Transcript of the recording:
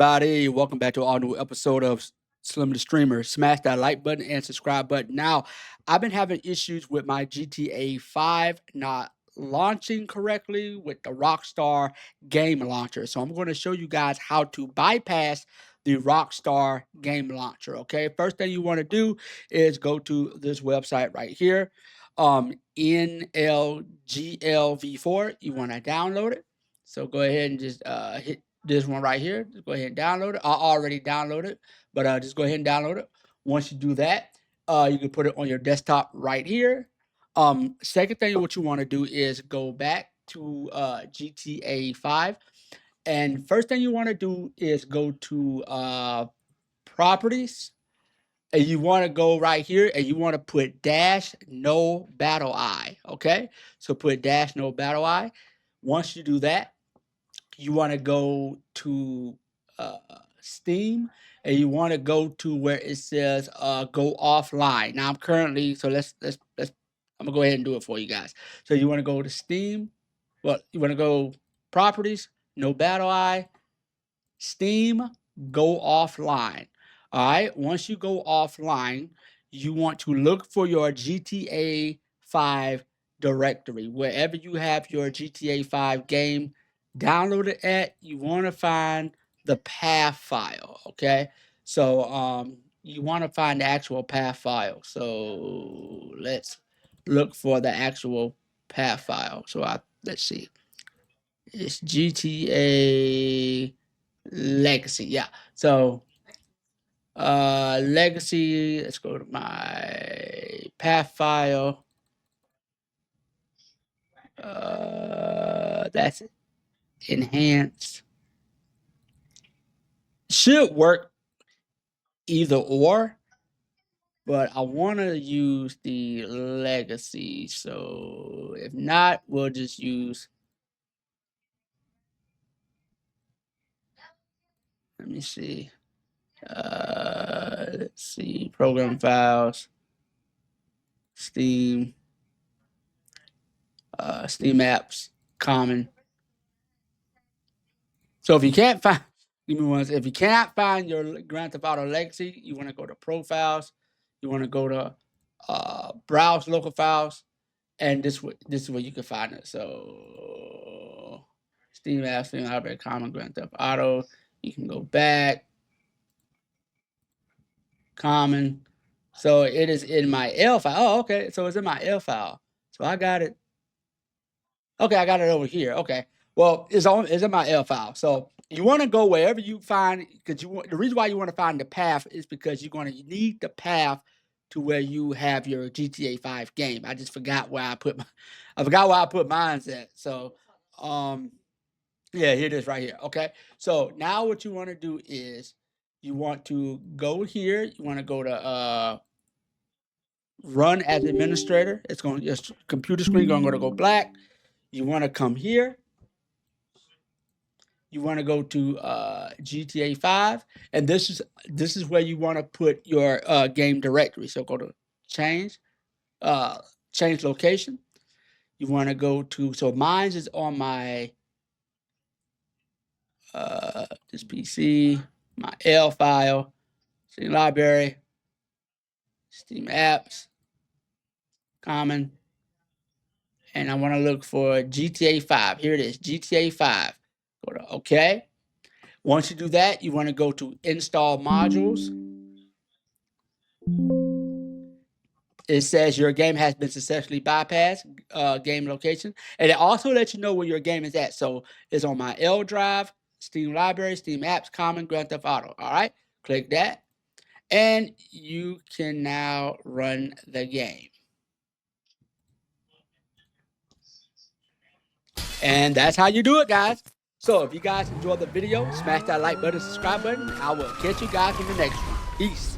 Everybody, welcome back to all new episode of Slim the Streamer. Smash that like button and subscribe button. Now, I've been having issues with my GTA 5 not launching correctly with the Rockstar game launcher. So I'm going to show you guys how to bypass the Rockstar game launcher. Okay, first thing you want to do is go to this website right here, NLGLV4. You want to download it. So go ahead and just hit this one right here. Just go ahead and download it. I already downloaded it, but just go ahead and download it. Once you do that, you can put it on your desktop right here. Second thing, what you want to do is go back to GTA 5. And first thing you want to do is go to properties. And you want to go right here and you want to put dash no battle eye. Okay. So put dash no battle eye. Once you do that, you want to go to Steam and you want to go to where it says go offline. Now I'm currently I'm gonna go ahead and do it for you guys. So you want to go to Steam. Well, you want to go properties, no battle eye, Steam, go offline. All right. Once you go offline, you want to look for your GTA 5 directory. Wherever you have your GTA 5 game downloaded at, you want to find the path file. Okay. So you want to find the actual path file. So let's look for the actual path file. So let's see. It's GTA Legacy. Yeah. So legacy, let's go to my path file. That's it. Enhanced. Should work either or, but I want to use the legacy. So if not, we'll just use. Let me see. Let's see. Program files. Steam. Steam apps. Common. So if you can't find, give me one. If you cannot find your Grand Theft Auto Legacy, you want to go to Profiles. You want to go to Browse Local Files, and this is where you can find it. So Steam App, Steam Library, Common, Grand Theft Auto. You can go back, Common. So it is in my L file. Oh, okay. So it's in my L file. So I got it. Okay, I got it over here. Okay. Well, it's in my L file. So you want to go wherever you find, because the reason why you want to find the path is because you're going to need the path to where you have your GTA 5 game. I just forgot where I forgot where I put mine at. So yeah, here it is right here. Okay. So now what you want to do is you want to go here, you want to go to run as administrator. It's going to just computer screen going to go black. You want to come here. You want to go to GTA 5, and this is where you want to put your game directory. So go to change, change location. You want to go to, so mine is on my this PC, my L file, Steam library, Steam apps, common, and I want to look for GTA 5. Here it is, GTA 5. Go to OK. Once you do that, you want to go to install modules. It says your game has been successfully bypassed, game location. And it also lets you know where your game is at. So it's on my L drive, Steam library, Steam apps, common, Grand Theft Auto. All right, click that. And you can now run the game. And that's how you do it, guys. So if you guys enjoyed the video, smash that like button, subscribe button. I will catch you guys in the next one. Peace.